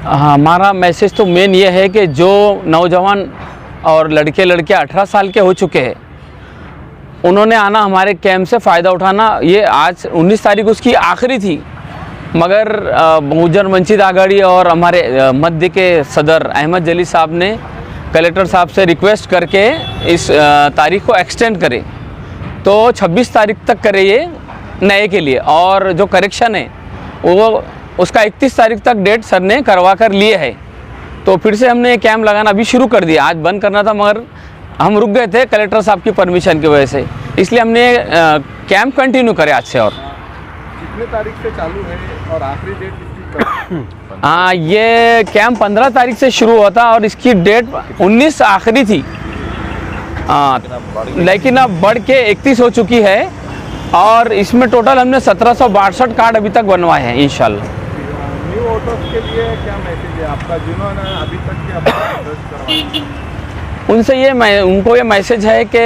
हमारा मैसेज तो मेन ये है कि जो नौजवान और लड़के लड़कियां 18 साल के हो चुके हैं, उन्होंने आना, हमारे कैंप से फ़ायदा उठाना। ये आज 19 तारीख उसकी आखिरी थी, मगर बहुजन वंचित आघाड़ी और हमारे मध्य के सदर अहमद जली साहब ने कलेक्टर साहब से रिक्वेस्ट करके इस तारीख को एक्सटेंड करें, तो 26 तारीख तक करे ये नए के लिए। और जो करेक्शन है वो उसका 31 तारीख तक डेट सर ने करवा कर लिए है। तो फिर से हमने कैंप लगाना अभी शुरू कर दिया। आज बंद करना था मगर हम रुक गए थे कलेक्टर साहब की परमिशन की वजह से, इसलिए हमने कैंप कंटिन्यू करे आज से। और कितने तारीख से चालू है और आखिरी डेट इसकी? हाँ, ये कैंप 15 तारीख से शुरू होता और इसकी डेट 19 आखिरी थी। लेकिन अब बढ़ के 31 हो चुकी है और इसमें टोटल हमने 1762 कार्ड अभी तक बनवाए हैं इंशाल्लाह। न्यू वोटर्स के लिए क्या मैसेज है आपका, जिन्होंने अभी तक के अपना उनसे उनको ये मैसेज है कि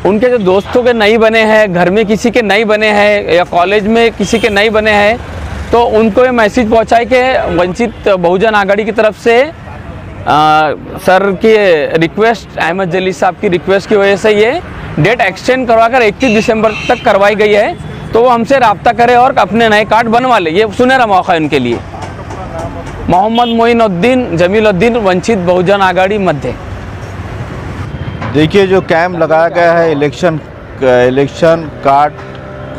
उनके जो दोस्तों के नहीं बने हैं, घर में किसी के नहीं बने हैं या कॉलेज में किसी के नहीं बने हैं, तो उनको ये मैसेज पहुंचाए कि वंचित बहुजन आघाड़ी की तरफ से सर की रिक्वेस्ट, अहमद जली साहब की रिक्वेस्ट की वजह से ये डेट एक्सटेंड करवा कर 31 दिसंबर तक करवाई गई है। तो वो हमसे रब्ता करें और अपने नए कार्ड बनवा ले। ये सुनहरा मौका है उनके लिए। मोहम्मद मोइनुद्दीन जमीलुद्दीन, वंचित बहुजन आघाड़ी मध्य। देखिए, जो कैंप लगाया गया है इलेक्शन कार्ड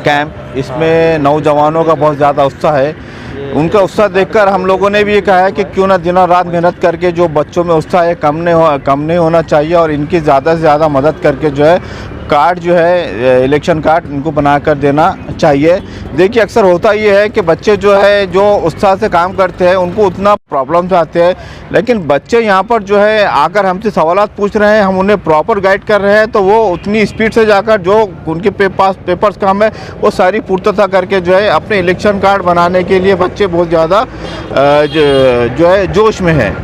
कैंप, इसमें नौजवानों का बहुत ज़्यादा उत्साह है। उनका उत्साह देखकर हम लोगों ने भी ये कहा है कि क्यों ना दिनों रात मेहनत करके जो बच्चों में उत्साह है कम नहीं होना चाहिए और इनकी ज़्यादा से ज़्यादा मदद करके जो है कार्ड जो है इलेक्शन कार्ड इनको बना कर देना चाहिए। देखिए, अक्सर होता ये है कि बच्चे जो है जो उत्साह से काम करते हैं उनको उतना प्रॉब्लम्स आते हैं, लेकिन बच्चे यहाँ पर जो है आकर हमसे सवालात पूछ रहे हैं, हम उन्हें प्रॉपर गाइड कर रहे हैं, तो वो उतनी स्पीड से जाकर जो उनके पास पेपर्स काम है वो सारी पूर्तता करके जो है अपने इलेक्शन कार्ड बनाने के लिए बच्चे बहुत ज़्यादा जो है जोश में है।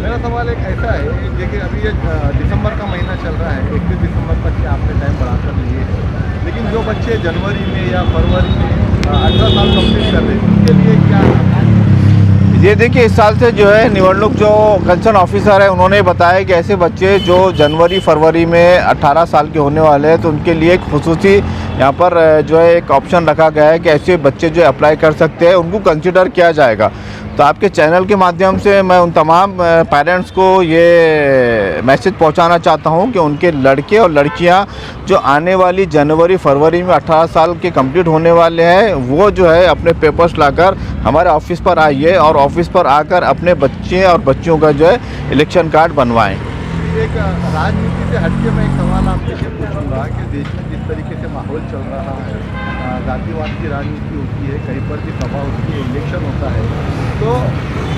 मेरा सवाल एक ऐसा है, देखिए अभी ये दिसंबर का महीना चल रहा है, 31 दिसंबर तक के आपने टाइम बढ़ाकर लिए है, लेकिन जो बच्चे जनवरी में या फरवरी में 18 साल कंप्लीट कर रहे हैं उनके लिए क्या? ये देखिए, इस साल से जो है निवडणूक जो कंसर्न ऑफिसर है उन्होंने बताया कि ऐसे बच्चे जो जनवरी फरवरी में 18 साल के होने वाले हैं तो उनके लिए एक खुसूसी यहाँ पर जो है एक ऑप्शन रखा गया है कि ऐसे बच्चे जो अप्लाई कर सकते हैं, उनको कंसिडर किया जाएगा। तो आपके चैनल के माध्यम से मैं उन तमाम पेरेंट्स को ये मैसेज पहुंचाना चाहता हूं कि उनके लड़के और लड़कियां जो आने वाली जनवरी फरवरी में 18 साल के कंप्लीट होने वाले हैं वो जो है अपने पेपर्स लाकर हमारे ऑफिस पर आइए और ऑफिस पर आकर अपने बच्चे और बच्चियों का जो है इलेक्शन कार्ड बनवाएं। एक राजनीति से हटके मैं एक सवाल आपसे पूछूंगा कि देश में जिस तरीके से माहौल चल रहा है, जातिवाद की राजनीति होती है, कहीं पर भी सभा होती है, इलेक्शन होता है, तो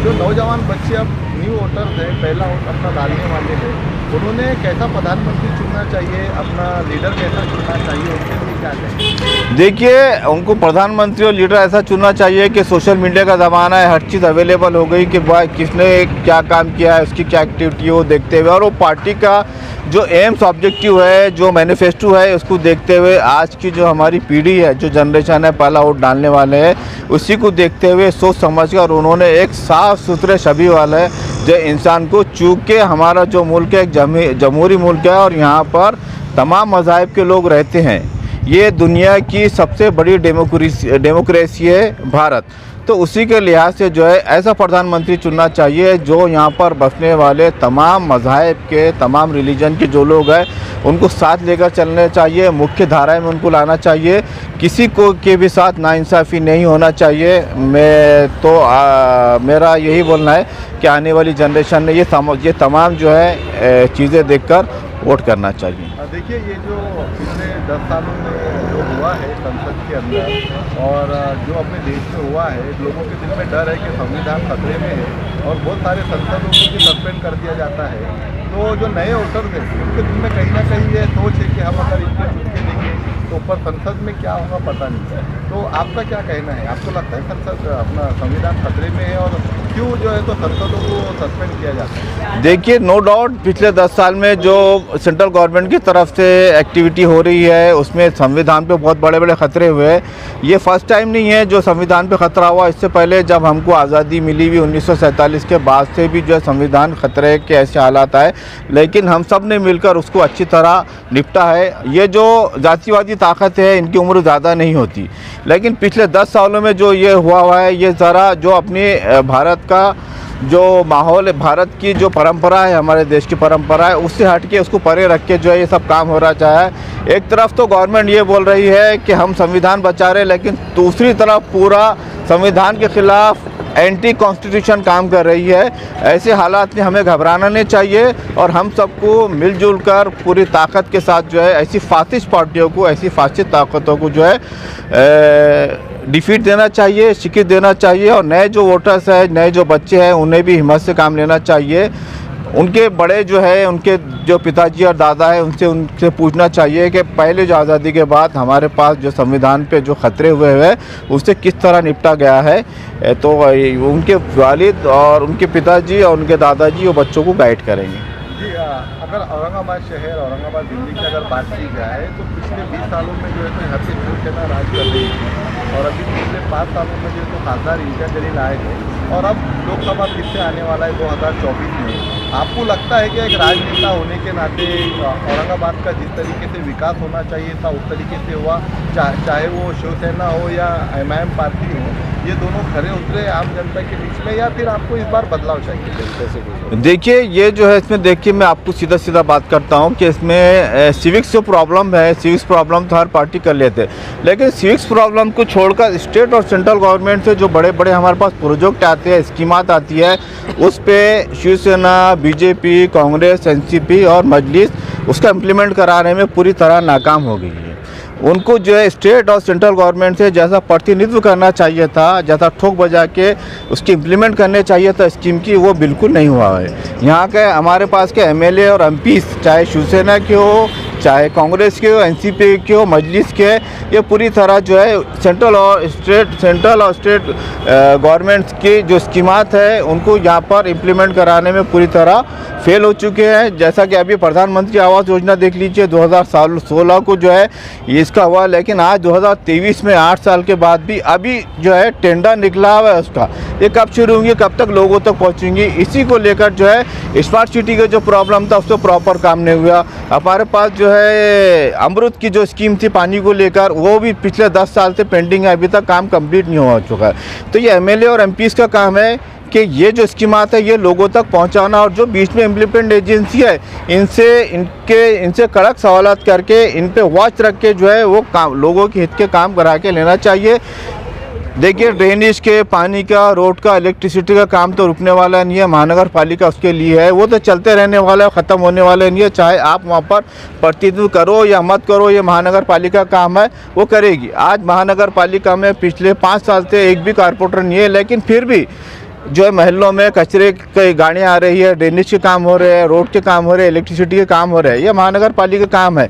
जो नौजवान बच्चे अब न्यू वोटर्स हैं, पहला वोट अपना डालने वाले हैं, उन्होंने कैसा प्रधानमंत्री चुनना चाहिए, अपना लीडर कैसा चुनना चाहिए, उनके लिए क्या चाहिए? देखिए, उनको प्रधानमंत्री और लीडर ऐसा चुनना चाहिए कि सोशल मीडिया का ज़माना है, हर चीज़ अवेलेबल हो गई कि भाई किसने क्या काम किया है, उसकी क्या एक्टिविटी है वो देखते हुए, और वो पार्टी का जो एम्स ऑब्जेक्टिव है, जो मैनिफेस्टो है, उसको देखते हुए आज की जो हमारी पीढ़ी है, जो जनरेशन है, पहला वोट डालने वाले हैं, उसी को देखते हुए सोच समझ कर उन्होंने एक साफ़ सुथरे छवि वाले जो इंसान को चूक के, हमारा जो मुल्क है एक जमहूरी मुल्क है और यहाँ पर तमाम मज़ाहिब के लोग रहते हैं, ये दुनिया की सबसे बड़ी डेमोक्रेसी है भारत, तो उसी के लिहाज से जो है ऐसा प्रधानमंत्री चुनना चाहिए जो यहाँ पर बसने वाले तमाम मज़ाहिब के, तमाम रिलीजन के जो लोग हैं उनको साथ लेकर चलने चाहिए, मुख्य धारा में उनको लाना चाहिए, किसी को के भी साथ नाइंसाफ़ी नहीं होना चाहिए। मेरा यही बोलना है कि आने वाली जनरेशन ने ये तमाम जो है चीज़ें देखकर वोट करना चाहिए। देखिए, ये जो पिछले 10 सालों में जो हुआ है संसद के अंदर और जो अपने देश में हुआ है, लोगों के दिल में डर है कि संविधान खतरे में है और बहुत सारे संसदों को भी सस्पेंड कर दिया जाता है। तो जो नए वोटर्स हैं उनके दिल में कहीं ना कहीं ये सोच है कि हम अगर इनको चुन के देंगे तो पर संसद में क्या होगा पता नहीं। तो आपका क्या कहना है, आपको लगता है संसद अपना संविधान खतरे में है और क्यों जो है तो संसदों को सस्पेंड किया जाता है? देखिए, नो डाउट पिछले 10 साल में जो सेंट्रल गवर्नमेंट की तरफ से एक्टिविटी हो रही है उसमें संविधान पे बहुत बड़े बड़े खतरे हुए हैं। ये फर्स्ट टाइम नहीं है जो संविधान पे खतरा हुआ। इससे पहले जब हमको आज़ादी मिली हुई 1947 के बाद से भी जो है संविधान खतरे के ऐसे हालात आए, लेकिन हम सब ने मिलकर उसको अच्छी तरह निपटा है। ये जो जातिवादी ताकत है इनकी उम्र ज़्यादा नहीं होती, लेकिन पिछले 10 सालों में जो ये हुआ है ये ज़रा जो अपने भारत का जो माहौल है, भारत की जो परंपरा है, हमारे देश की परंपरा है, उससे हट के उसको परे रख के जो है ये सब काम हो रहा चाहे। एक तरफ तो गवर्नमेंट ये बोल रही है कि हम संविधान बचा रहे, लेकिन दूसरी तरफ पूरा संविधान के खिलाफ एंटी कॉन्स्टिट्यूशन काम कर रही है। ऐसे हालात में हमें घबराना नहीं चाहिए और हम सबको मिलजुल कर पूरी ताकत के साथ जो है ऐसी फासिस्ट पार्टियों को, ऐसी फासिस्ट ताकतों को जो है डिफीट देना चाहिए, शिकस्त देना चाहिए। और नए जो वोटर्स हैं, नए जो बच्चे हैं, उन्हें भी हिम्मत से काम लेना चाहिए। उनके बड़े जो है, उनके जो पिताजी और दादा है, उनसे पूछना चाहिए कि पहले जो आज़ादी के बाद हमारे पास जो संविधान पे जो खतरे हुए हैं उससे किस तरह निपटा गया है। तो उनके वालिद और उनके पिताजी और उनके दादाजी वो बच्चों को गाइड करेंगे। जी, अगर औरंगाबाद शहर, औरंगाबाद दिल्ली की अगर बात की जाए तो पिछले 20 सालों में जो है तो यहाँ पे शिवसेना राज कर रही है और अभी पिछले 5 सालों में जो है तो खासदार इंडिया जलील आए थे और अब लोकसभा फिर से आने वाला है 2024 में। आपको लगता है कि एक राजनेता होने के नाते औरंगाबाद का जिस तरीके से विकास होना चाहिए था उस तरीके से हुआ, चाहे वो शिवसेना हो या MIM पार्टी हो, ये दोनों खरे उतरे आम जनता के बीच में, या फिर आपको इस बार बदलाव चाहिए जनता से? देखिए, ये जो है इसमें देखिए मैं आपको सीधा सीधा बात करता हूँ कि इसमें सिविक्स जो प्रॉब्लम है, सिविक्स प्रॉब्लम तो हर पार्टी कर लेते हैं, लेकिन सिविक्स प्रॉब्लम को छोड़कर स्टेट और सेंट्रल गवर्नमेंट से जो बड़े बड़े हमारे पास प्रोजेक्ट आते हैं, स्कीमात आती है, उस पर शिवसेना, BJP, कांग्रेस, NCP और मजलिस उसका इम्प्लीमेंट कराने में पूरी तरह नाकाम हो गई है। उनको जो है स्टेट और सेंट्रल गवर्नमेंट से जैसा प्रतिनिधित्व करना चाहिए था, जैसा ठोक बजा के उसकी इम्प्लीमेंट करने चाहिए था स्कीम की, वो बिल्कुल नहीं हुआ है। यहाँ के हमारे पास के MLA और MPs चाहे शिवसेना के हो, चाहे कांग्रेस के हो, NCP के हो, मजलिस के, ये पूरी तरह जो है सेंट्रल और स्टेट गवर्नमेंट्स की जो स्कीमात है उनको यहाँ पर इम्प्लीमेंट कराने में पूरी तरह फेल हो चुके हैं। जैसा कि अभी प्रधानमंत्री आवास योजना देख लीजिए, 2016 को जो है इसका हुआ, लेकिन आज 2023 में 8 साल के बाद भी अभी जो है टेंडर निकला हुआ है उसका, ये कब शुरू होंगी, कब तक लोगों तक पहुँचेंगी। इसी को लेकर जो है स्मार्ट सिटी का जो प्रॉब्लम था उसको प्रॉपर काम नहीं हुआ। हमारे पास जो है अमृत की जो स्कीम थी पानी को लेकर, वो भी पिछले 10 साल से पेंडिंग है, अभी तक काम कंप्लीट नहीं हो चुका है। तो ये MLA और MPs का काम है कि ये जो स्कीमात है ये लोगों तक पहुंचाना, और जो बीच में इम्प्लीमेंट एजेंसी है इनसे कड़क सवालात करके इन पे वॉच रख के जो है वो काम लोगों के हित के काम करा के लेना चाहिए। देखिए, ड्रेनेज के, पानी का, रोड का, इलेक्ट्रिसिटी का काम तो रुकने वाला नहीं है, महानगर पालिका उसके लिए है, वो तो चलते रहने वाला है, ख़त्म होने वाला नहीं है। चाहे आप वहाँ पर प्रतिनिधित्व करो या मत करो, ये महानगर पालिका काम है, वो करेगी। आज महानगर पालिका में पिछले 5 साल से एक भी कारपोरेटर नहीं है, लेकिन फिर भी जो है महलों में कचरे की गाड़ियाँ आ रही है, ड्रेनेज के काम हो रहे हैं, रोड के काम हो रहे हैं, इलेक्ट्रिसिटी के काम हो रहे हैं, ये महानगर पालिका का काम है।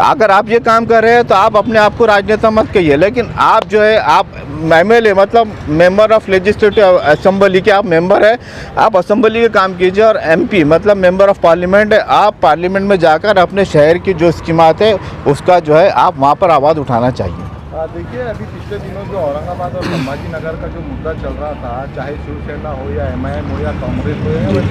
अगर आप ये काम कर रहे हैं तो आप अपने आप को राजनेता मत कहिए, लेकिन आप जो है आप MLA मतलब मेंबर ऑफ लेजिस्लेटिव असेंबली के आप मेंबर है, आप असेंबली के काम कीजिए। और MP मतलब मेंबर ऑफ पार्लियामेंट है, आप पार्लियामेंट में जाकर अपने शहर की जो स्कीमात है उसका जो है आप वहाँ पर आवाज़ उठाना चाहिए। देखिए, अभी पिछले दिनों जो औरंगाबाद और संभाजी नगर का जो मुद्दा चल रहा था, चाहे शिवसेना हो या MIM हो या कांग्रेस हो या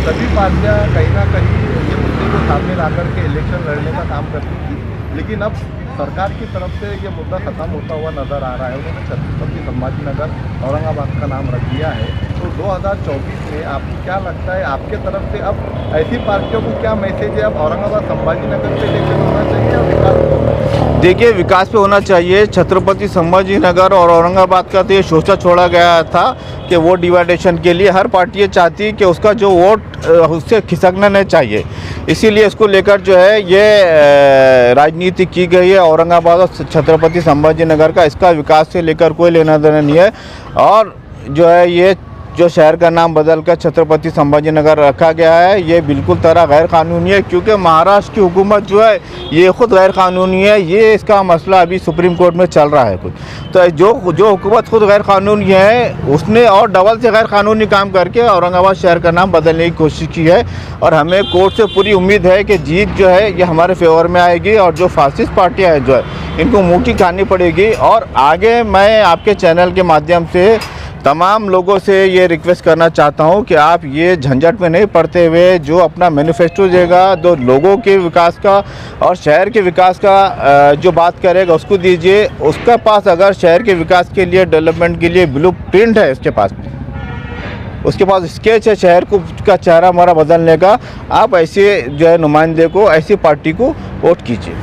सभी पार्टियां कहीं ना कहीं ये मुद्दे को सामने ला करके इलेक्शन लड़ने का काम करती थी, लेकिन अब सरकार की तरफ से ये मुद्दा ख़त्म होता हुआ नज़र आ रहा है। उन्होंने छत्रपति संभाजी नगर औरंगाबाद का नाम रख दिया है। तो 2024 में आपको क्या लगता है, आपके तरफ से अब ऐसी पार्टियों को क्या मैसेज है, अब औरंगाबाद संभाजी नगर पे इलेक्शन होना चाहिए या विकास पे होना चाहिए? देखिए, विकास पे होना चाहिए। छत्रपति संभाजी नगर और औरंगाबाद का तो ये सोचा छोड़ा गया था कि वोट डिवाइडेशन के लिए हर पार्टी ये चाहती है कि उसका जो वोट उससे खिसकना नहीं चाहिए, इसीलिए इसको लेकर जो है ये राजनीति की गई है। औरंगाबाद और छत्रपति संभाजी नगर का इसका विकास से लेकर कोई लेना देना नहीं है। और जो है ये जो शहर का नाम बदलकर छत्रपति संभाजी नगर रखा गया है, ये बिल्कुल तरह गैर कानूनी है, क्योंकि महाराष्ट्र की हुकूमत जो है ये खुद गैर कानूनी है। ये इसका मसला अभी सुप्रीम कोर्ट में चल रहा है कुछ। तो जो हुकूमत खुद गैर कानूनी है, उसने और डबल से गैर कानूनी काम करके औरंगाबाद शहर का नाम बदलने की कोशिश की है। और हमें कोर्ट से पूरी उम्मीद है कि जीत जो है ये हमारे फेवर में आएगी, और जो फासिस्ट पार्टियाँ हैं जो है इनको मुट्ठी खानी पड़ेगी। और आगे मैं आपके चैनल के माध्यम से तमाम लोगों से ये रिक्वेस्ट करना चाहता हूँ कि आप ये झंझट में नहीं पड़ते हुए जो अपना मैनिफेस्टो देगा, जो लोगों के विकास का और शहर के विकास का जो बात करेगा उसको दीजिए। उसके पास अगर शहर के विकास के लिए, डेवलपमेंट के लिए ब्लूप्रिंट है, उसके पास स्केच है शहर को का चेहरा हमारा बदलने का, आप ऐसे जो है नुमाइंदे को, ऐसी पार्टी को वोट कीजिए।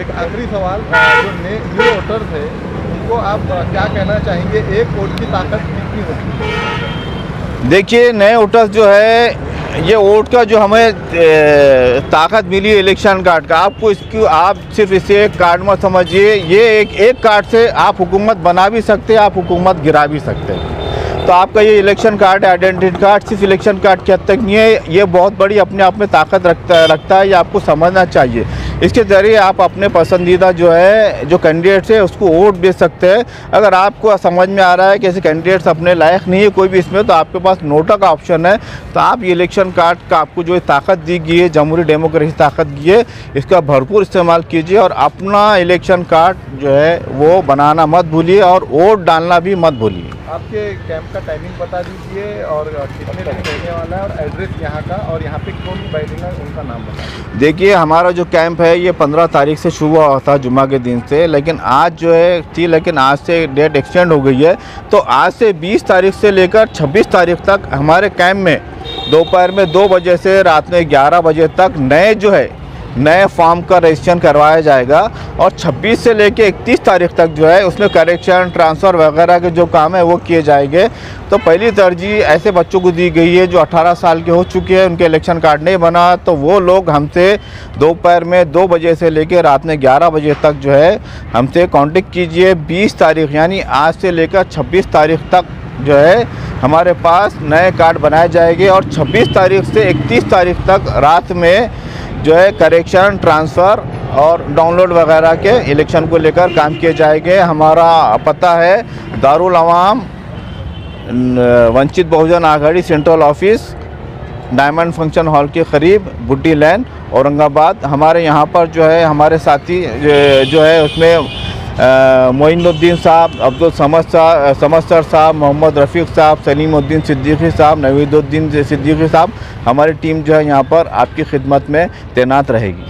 एक आखिरी सवाल, जो न्यू वोटर्स है उनको आप क्या कहना चाहेंगे, एक वोट की ताकत कितनी होती है? देखिए, नए वोटर्स जो है, ये वोट का जो हमें ताकत मिली है इलेक्शन कार्ड का, आपको इसकी, आप सिर्फ इसे एक कार्ड मत समझिए। ये एक कार्ड से आप हुकूमत बना भी सकते हैं, आप हुकूमत गिरा भी सकते हैं। तो आपका ये इलेक्शन कार्ड, आइडेंटिटी कार्ड सिर्फ इलेक्शन कार्ड के हद तक नहीं है, ये बहुत बड़ी अपने आप में ताकत रखता है। ये आपको समझना चाहिए। इसके ज़रिए आप अपने पसंदीदा जो है, जो कैंडिडेट्स है, उसको वोट दे सकते हैं। अगर आपको समझ में आ रहा है कि ऐसे कैंडिडेट्स अपने लायक नहीं है कोई भी इसमें, तो आपके पास नोटा का ऑप्शन है। तो आप ये इलेक्शन कार्ड का आपको जो ताकत दी गई है, जमहूरी डेमोक्रेसी ताकत दी है, इसका भरपूर इस्तेमाल कीजिए और अपना इलेक्शन कार्ड जो है वो बनाना मत भूलिए और वोट डालना भी मत भूलिए। आपके कैंप का टाइमिंग बता दीजिए और कितने दिन रहने वाला है, और एड्रेस यहाँ का, और यहाँ पे कौन बैठेगा उनका नाम बताइए। देखिए, हमारा जो कैंप है ये 15 तारीख से शुरू हुआ था, जुम्मा के दिन से, लेकिन आज जो है थी, लेकिन आज से डेट एक्सटेंड हो गई है। तो आज से 20 तारीख से लेकर 26 तारीख तक हमारे कैंप में दोपहर में 2 बजे से रात में 11 बजे तक नए फॉर्म का रजिस्ट्रेशन करवाया जाएगा। और 26 से लेकर 31 तारीख तक जो है उसमें करेक्शन, ट्रांसफ़र वगैरह के जो काम है वो किए जाएंगे। तो पहली तरजीह ऐसे बच्चों को दी गई है जो 18 साल के हो चुके हैं, उनके इलेक्शन कार्ड नहीं बना, तो वो लोग हमसे दोपहर में 2 बजे से लेकर रात में 11 बजे तक जो है हमसे कांटेक्ट कीजिए। 20 तारीख यानी आज से लेकर 26 तारीख तक जो है हमारे पास नए कार्ड बनाए जाएंगे, और 26 तारीख से 31 तारीख तक रात में जो है करेक्शन, ट्रांसफ़र और डाउनलोड वगैरह के इलेक्शन को लेकर काम किए जाएंगे। हमारा पता है Darul Awam, Vanchit Bahujan Aghadi central office, diamond function hall के करीब, बुड्डी लैन, औरंगाबाद। हमारे यहाँ पर जो है हमारे साथी जो है उसमें मोइनुद्दीन साहब, अब्दुल समद साहब, मोहम्मद रफ़ीक साहब, सलीमुद्दीन सिद्दीकी साहब, नवीदुद्दीन सिद्दीकी साहब, हमारी टीम जो है यहाँ पर आपकी खिदमत में तैनात रहेगी।